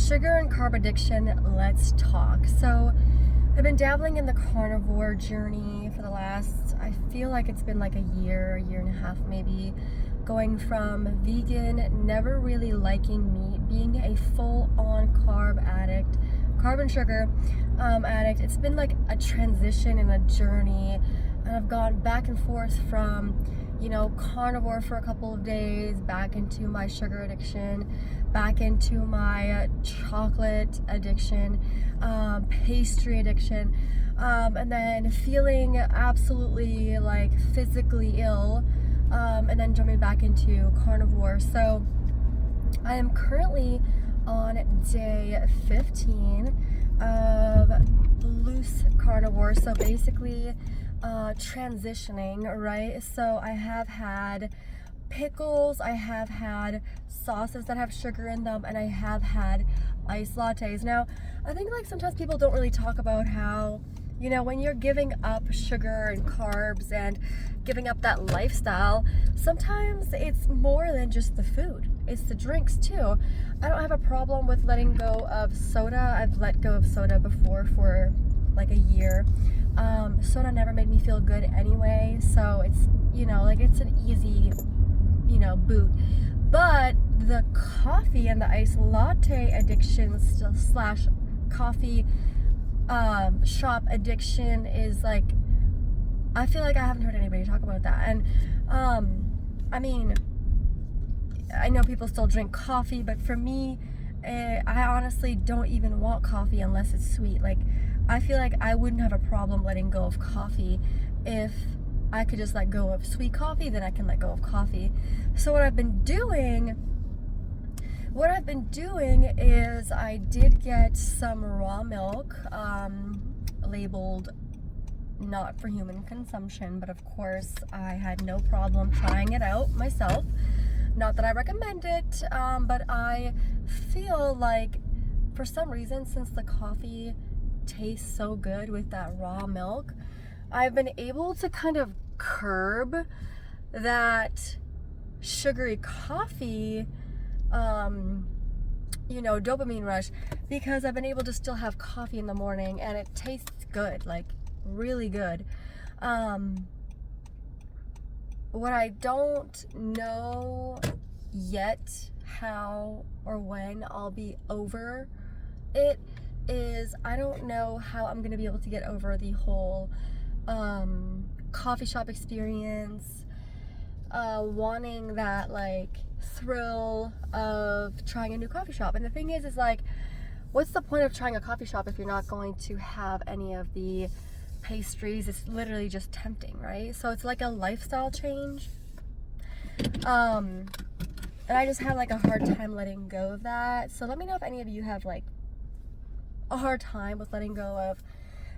Sugar and carb addiction, let's talk. So I've been dabbling in the carnivore journey for the last, I feel like it's been like a year and a half maybe, going from vegan, never really liking meat, being a full-on carb addict, carb and sugar addict. It's been like a transition and a journey, and I've gone back and forth from, carnivore for a couple of days, back into my sugar addiction, back into my chocolate addiction, pastry addiction, and then feeling absolutely like physically ill, and then jumping back into carnivore. So I am currently on day 15 of loose carnivore. So basically transitioning, right? So I have had pickles, I have had sauces that have sugar in them, and I have had iced lattes. Now, I think like sometimes people don't really talk about how, when you're giving up sugar and carbs and giving up that lifestyle, sometimes it's more than just the food. It's the drinks too. I don't have a problem with letting go of soda. I've let go of soda before for like a year. Soda never made me feel good anyway, so it's, it's an easy, boot. But the coffee and the iced latte addiction slash coffee shop addiction is like, I feel like I haven't heard anybody talk about that. And I mean, I know people still drink coffee, but for me, I honestly don't even want coffee unless it's sweet. Like, I feel like I wouldn't have a problem letting go of coffee. If I could just let go of sweet coffee, then I can let go of coffee. So what I've been doing is I did get some raw milk, labeled not for human consumption, but of course I had no problem trying it out myself. Not that I recommend it, but I feel like for some reason, since the coffee tastes so good with that raw milk, I've been able to kind of curb that sugary coffee, dopamine rush, because I've been able to still have coffee in the morning and it tastes good, like really good. What I don't know yet how or when I'll be over it is, I don't know how I'm gonna be able to get over the whole coffee shop experience, wanting that like thrill of trying a new coffee shop. And the thing is like, what's the point of trying a coffee shop if you're not going to have any of the pastries? It's literally just tempting, right? So it's like a lifestyle change, and I just have like a hard time letting go of that. So let me know if any of you have like a hard time with letting go of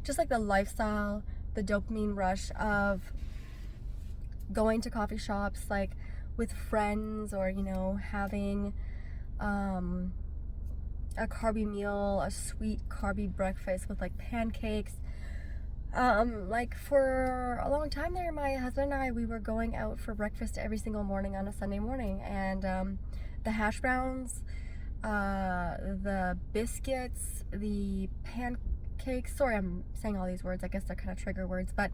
just like the lifestyle, the dopamine rush of going to coffee shops like with friends, or having a carby meal, a sweet carby breakfast with like pancakes. Like for a long time there, my husband and I, we were going out for breakfast every single morning on a Sunday morning, and the hash browns, the biscuits, the pancakes, sorry I'm saying all these words, I guess they're kind of trigger words, but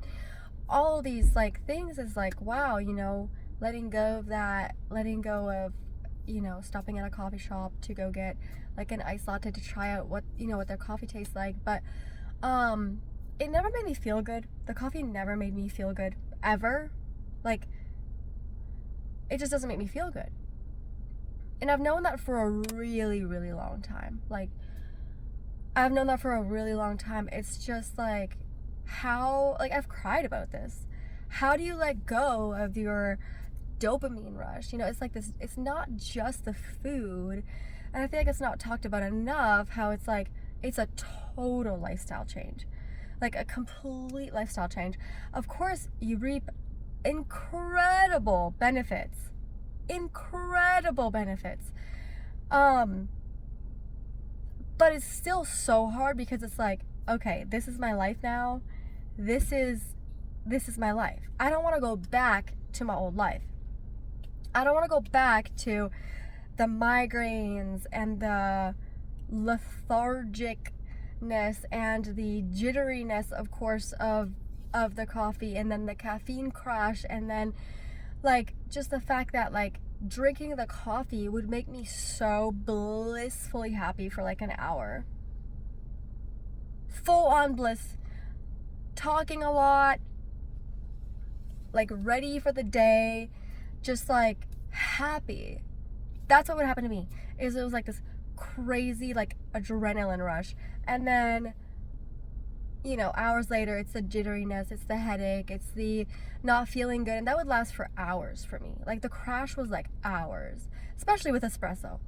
all these like things is like, wow, letting go of that, letting go of, stopping at a coffee shop to go get like an iced latte to try out what their coffee tastes like. But it never made me feel good. The coffee never made me feel good, ever. Like, it just doesn't make me feel good. And I've known that for a really, really long time. Like, I've known that for a really long time. It's just like, how, like, I've cried about this. How do you let go of your dopamine rush? It's like this, it's not just the food. And I feel like it's not talked about enough how it's like, it's a total lifestyle change. Like a complete lifestyle change. Of course, you reap incredible benefits. But it's still so hard because it's like, okay, this is my life now. This is my life. I don't want to go back to my old life. I don't want to go back to the migraines and the lethargicness and the jitteriness, of course, of the coffee, and then the caffeine crash, and then like just the fact that like drinking the coffee would make me so blissfully happy for like an hour. Full on bliss, talking a lot, like ready for the day, just like happy. That's what would happen to me, is it was like this crazy like adrenaline rush, and then hours later it's the jitteriness, it's the headache, it's the not feeling good, and that would last for hours for me. Like the crash was like hours, especially with espresso.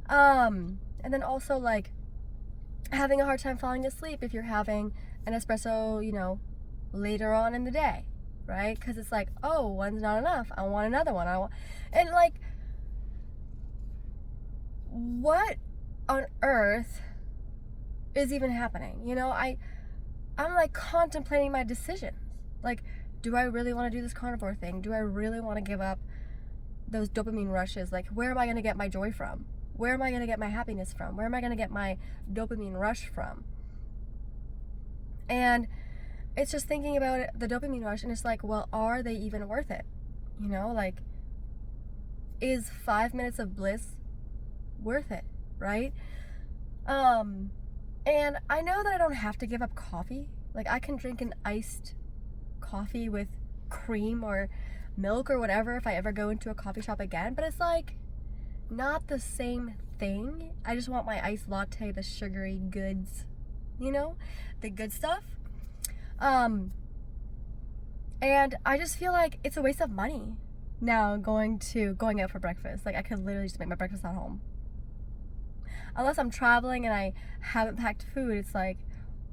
And then also like having a hard time falling asleep if you're having an espresso, later on in the day, right? Because it's like, oh, one's not enough, I want another one. And like, what on earth is even happening? I'm like contemplating my decisions. Like, do I really want to do this carnivore thing? Do I really want to give up those dopamine rushes? Like, where am I going to get my joy from? Where am I going to get my happiness from? Where am I going to get my dopamine rush from? And it's just thinking about it, the dopamine rush, and it's like, well, are they even worth it? Like, is 5 minutes of bliss worth it, right? And I know that I don't have to give up coffee. Like, I can drink an iced coffee with cream or milk or whatever if I ever go into a coffee shop again, but it's like not the same thing. I just want my iced latte, the sugary goods, the good stuff. And I just feel like it's a waste of money now going out for breakfast. Like, I could literally just make my breakfast at home. Unless I'm traveling and I haven't packed food, it's like,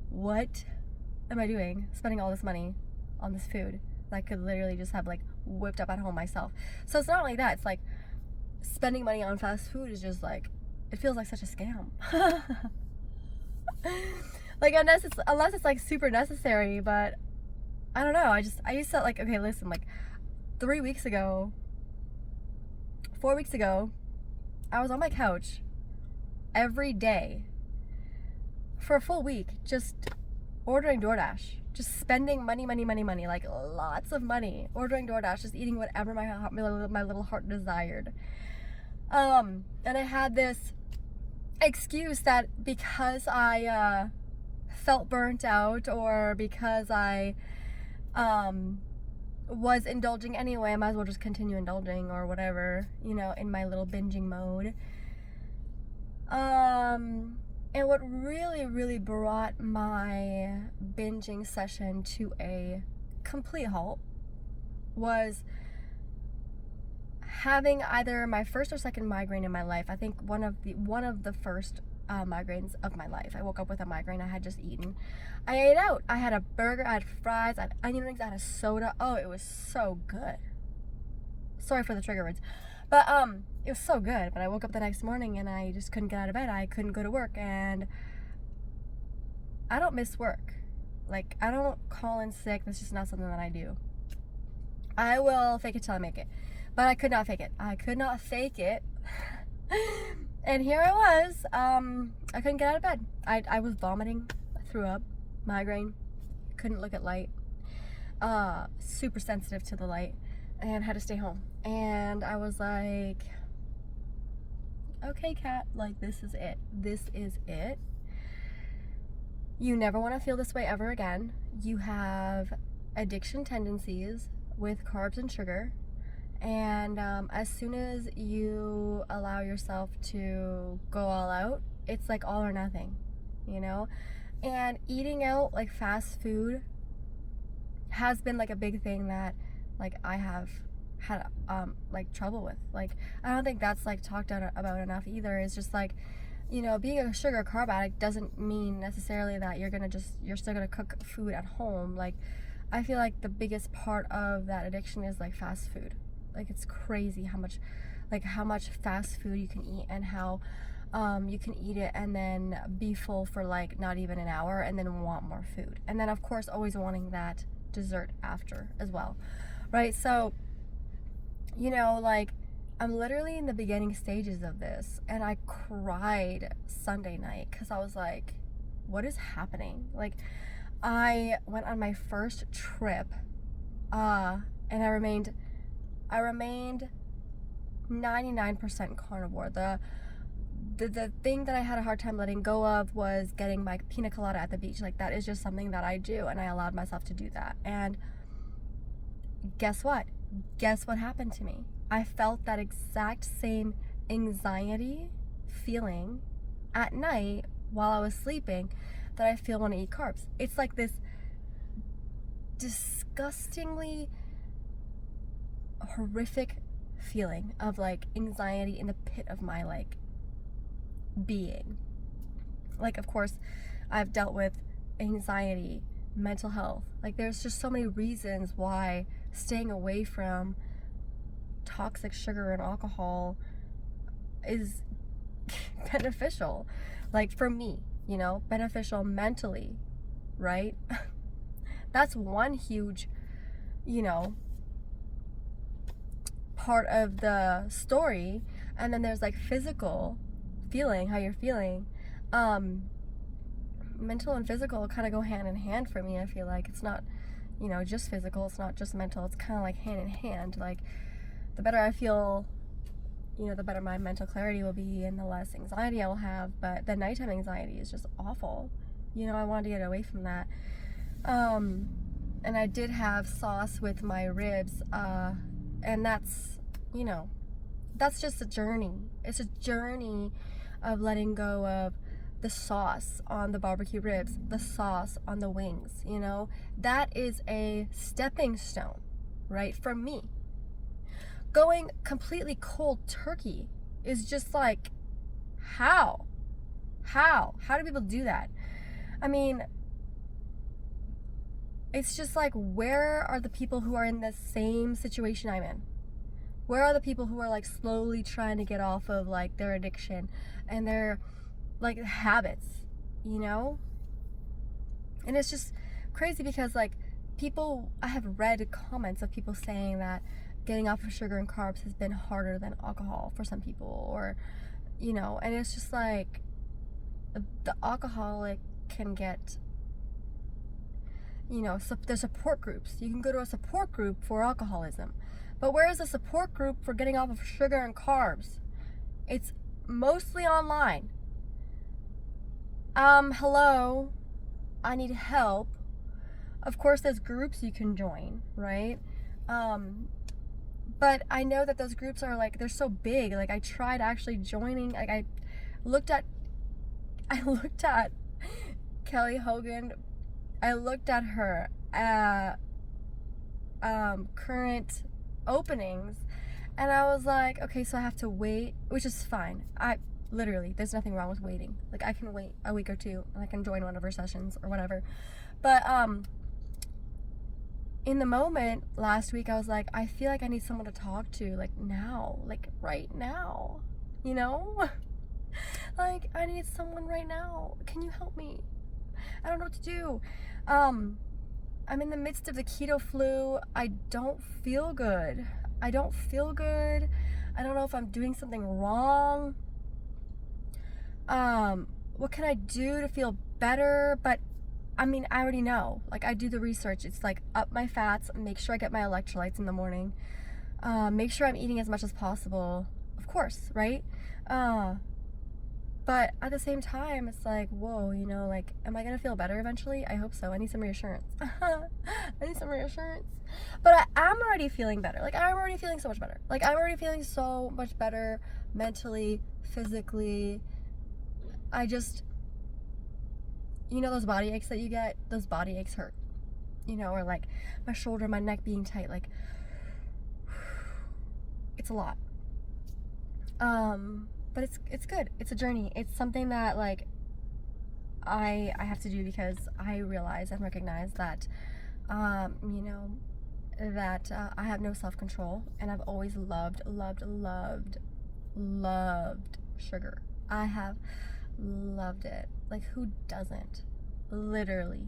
what am I doing spending all this money on this food that I could literally just have like whipped up at home myself? So it's not like that. It's like spending money on fast food is just like, it feels like such a scam. Like, unless it's like super necessary. But I don't know, I used to like, okay, listen, like 4 weeks ago, I was on my couch every day for a full week, just ordering DoorDash, just spending money, like lots of money, ordering DoorDash, just eating whatever my little heart desired. And I had this excuse that because I felt burnt out, or because I was indulging anyway, I might as well just continue indulging or whatever, in my little binging mode. And what really, really brought my binging session to a complete halt was having either my first or second migraine in my life. I think one of the first migraines of my life. I woke up with a migraine. I had just eaten. I ate out. I had a burger, I had fries, I had onion rings, I had a soda. Oh, it was so good. Sorry for the trigger words. But it was so good. But I woke up the next morning and I just couldn't get out of bed. I couldn't go to work, and I don't miss work. Like, I don't call in sick. That's just not something that I do. I will fake it till I make it. But I could not fake it. And here I was. I couldn't get out of bed. I was vomiting. I threw up. Migraine. Couldn't look at light. Super sensitive to the light. And had to stay home. And I was like, okay, Kat, like, this is it. You never want to feel this way ever again. You have addiction tendencies with carbs and sugar. And as soon as you allow yourself to go all out, it's like all or nothing, And eating out, like, fast food has been like a big thing that like I have had like trouble with. Like, I don't think that's like talked about enough either. It's just like, being a sugar carb addict doesn't mean necessarily that you're still gonna cook food at home. Like, I feel like the biggest part of that addiction is like fast food. Like, it's crazy how much fast food you can eat, and how you can eat it and then be full for like not even an hour, and then want more food, and then of course always wanting that dessert after as well, right? So like, I'm literally in the beginning stages of this, and I cried Sunday night because I was like, what is happening? Like, I went on my first trip, and I remained 99% carnivore. The thing that I had a hard time letting go of was getting my pina colada at the beach. Like, that is just something that I do, and I allowed myself to do that. And guess what? Guess what happened to me? I felt that exact same anxiety feeling at night while I was sleeping that I feel when I eat carbs. It's like this disgustingly horrific feeling of like anxiety in the pit of my like being. Like, of course, I've dealt with anxiety, mental health. Like, there's just so many reasons why staying away from toxic sugar and alcohol is beneficial. Like, for me, you know, beneficial mentally, right? That's one huge, you know, part of the story. And then there's like physical feeling, how you're feeling. Mental and physical kind of go hand in hand for me. I feel like it's not, you know, just physical, it's not just mental, it's kind of like hand in hand. Like, the better I feel, you know, the better my mental clarity will be and the less anxiety I will have. But the nighttime anxiety is just awful. You know, I wanted to get away from that. And I did have sauce with my ribs, and that's, you know, that's just a journey. It's a journey of letting go of the sauce on the barbecue ribs, the sauce on the wings, you know. That is a stepping stone, right, for me. Going completely cold turkey is just like, how do people do that? I mean, it's just like, where are the people who are in the same situation I'm in? Where are the people who are like slowly trying to get off of like their addiction and their like habits, you know? And it's just crazy because like people, I have read comments of people saying that getting off of sugar and carbs has been harder than alcohol for some people, or, you know, and it's just like, the alcoholic can get, you know, so there's support groups. You can go to a support group for alcoholism. But where is the support group for getting off of sugar and carbs? It's mostly online. Hello, I need help. Of course, there's groups you can join, right? But I know that those groups are like, they're so big. Like, I tried actually joining, like, I looked at Kelly Hogan. I looked at her current openings, and I was like, okay, so I have to wait, which is fine. I literally, there's nothing wrong with waiting. Like, I can wait a week or two and I can join one of her sessions or whatever. But in the moment last week, I was like, I feel like I need someone to talk to, like, now, like right now, you know? Like, I need someone right now. Can you help me? I don't know what to do. I'm in the midst of the keto flu. I don't feel good. I don't know if I'm doing something wrong. What can I do to feel better? But I mean, I already know. Like, I do the research. It's like, up my fats, make sure I get my electrolytes in the morning, make sure I'm eating as much as possible, of course, right? But at the same time, it's like, whoa, you know, like, am I gonna feel better eventually? I hope so. I need some reassurance. I need some reassurance. But I'm already feeling better. Like, I'm already feeling so much better. Like, I'm already feeling so much better mentally, physically. I just, you know, those body aches that you get, those body aches hurt. You know, or like my shoulder, my neck being tight, like, it's a lot. But it's good. It's a journey. It's something that, like, I have to do because I realize and recognize that, you know, that I have no self-control, and I've always loved sugar. I have loved it. Like, who doesn't? Literally,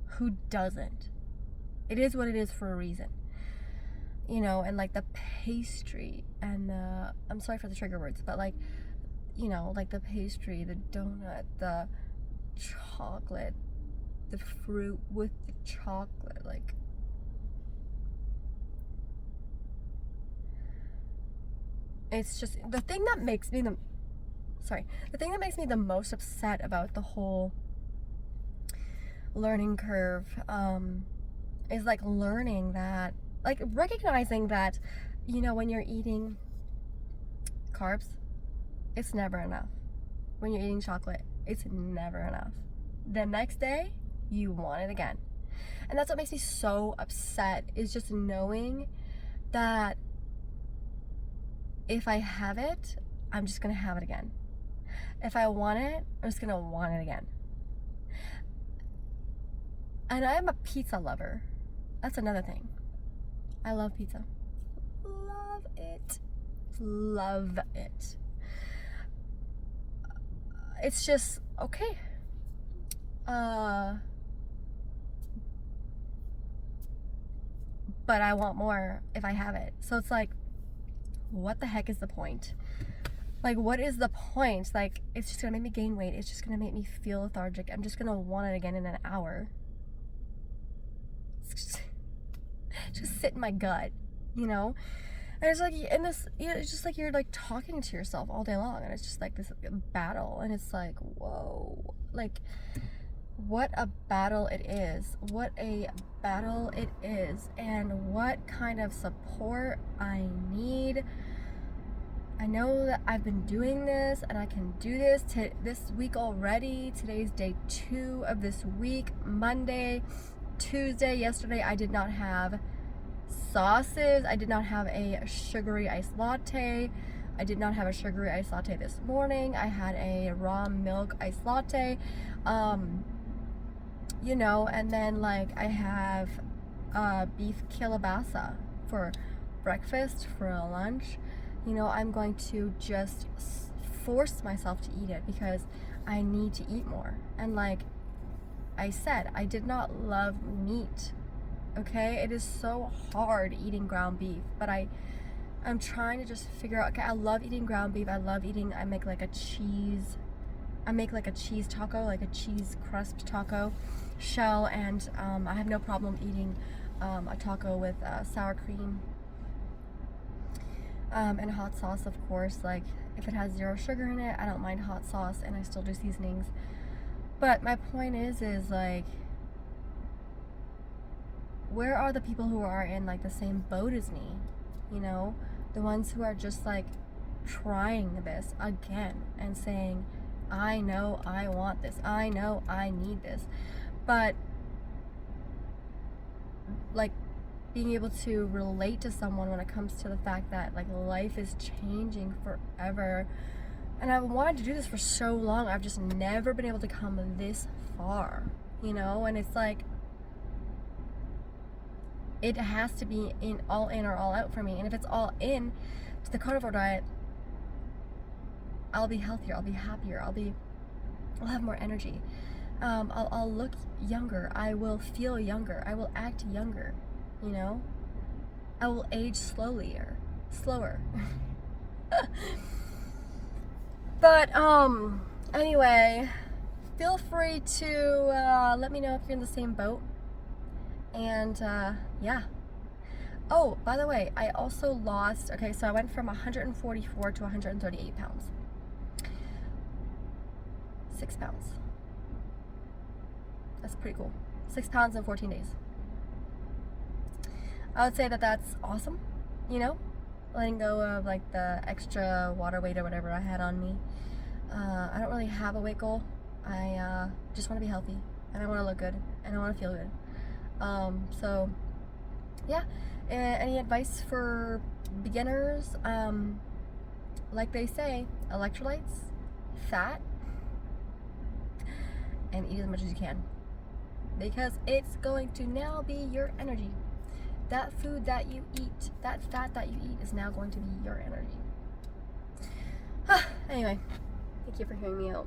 who doesn't? It is what it is for a reason. you know, and like the pastry and I'm sorry for the trigger words, but like, you know, like the pastry, the donut, the chocolate, the fruit with the chocolate, like, it's just the thing that makes me the most upset about the whole learning curve is like learning that, like recognizing that, you know, when you're eating carbs, it's never enough. When you're eating chocolate, it's never enough. The next day, you want it again. And that's what makes me so upset, is just knowing that if I have it, I'm just gonna have it again. If I want it, I'm just gonna want it again. And I'm a pizza lover. That's another thing. I love pizza. Love it. Love it. It's just, okay. But I want more if I have it. So it's like, what the heck is the point? Like, what is the point? Like, it's just gonna make me gain weight. It's just gonna make me feel lethargic. I'm just gonna want it again in an hour. It's just sit in my gut, you know? And it's like, in this, you know, it's just like you're like talking to yourself all day long, and it's just like this battle, and it's like, whoa, like, what a battle it is. What a battle it is, and what kind of support I need. I know that I've been doing this, and I can do this this week already. Today's day 2 of this week, Monday, Tuesday. Yesterday I did not have sauces. I did not have a sugary iced latte. I did not have a sugary iced latte this morning. I had a raw milk iced latte. You know, and then like I have beef kielbasa for breakfast, for lunch. You know, I'm going to just force myself to eat it because I need to eat more. And like I said, I did not love meat. Okay, it is so hard eating ground beef, but I'm trying to just figure out, okay, I love eating ground beef. I make like a cheese taco, like a cheese crust taco shell, and I have no problem eating a taco with sour cream and hot sauce, of course. Like, if it has 0 sugar in it, I don't mind hot sauce, and I still do seasonings. But my point is like, where are the people who are in like the same boat as me? You know, the ones who are just like trying this again and saying, I know I want this, I know I need this, but like being able to relate to someone when it comes to the fact that like life is changing forever. And I've wanted to do this for so long. I've just never been able to come this far, you know? And it's like, it has to be all in or all out for me. And if it's all in to the carnivore diet, I'll be healthier, I'll be happier, I'll have more energy. I'll look younger, I will feel younger, I will act younger, you know? I will age slower. But anyway, feel free to let me know if you're in the same boat. And yeah. Oh, by the way, I also lost, okay, so I went from 144 to 138 pounds. 6 pounds. That's pretty cool. 6 pounds in 14 days. I would say that that's awesome, you know? Letting go of like the extra water weight or whatever I had on me. I don't really have a weight goal. I just want to be healthy, and I want to look good, and I want to feel good. So yeah, any advice for beginners? Like they say, electrolytes, fat, and eat as much as you can, because it's going to now be your energy. That food that you eat, that fat that you eat, is now going to be your energy. Anyway, thank you for hearing me out.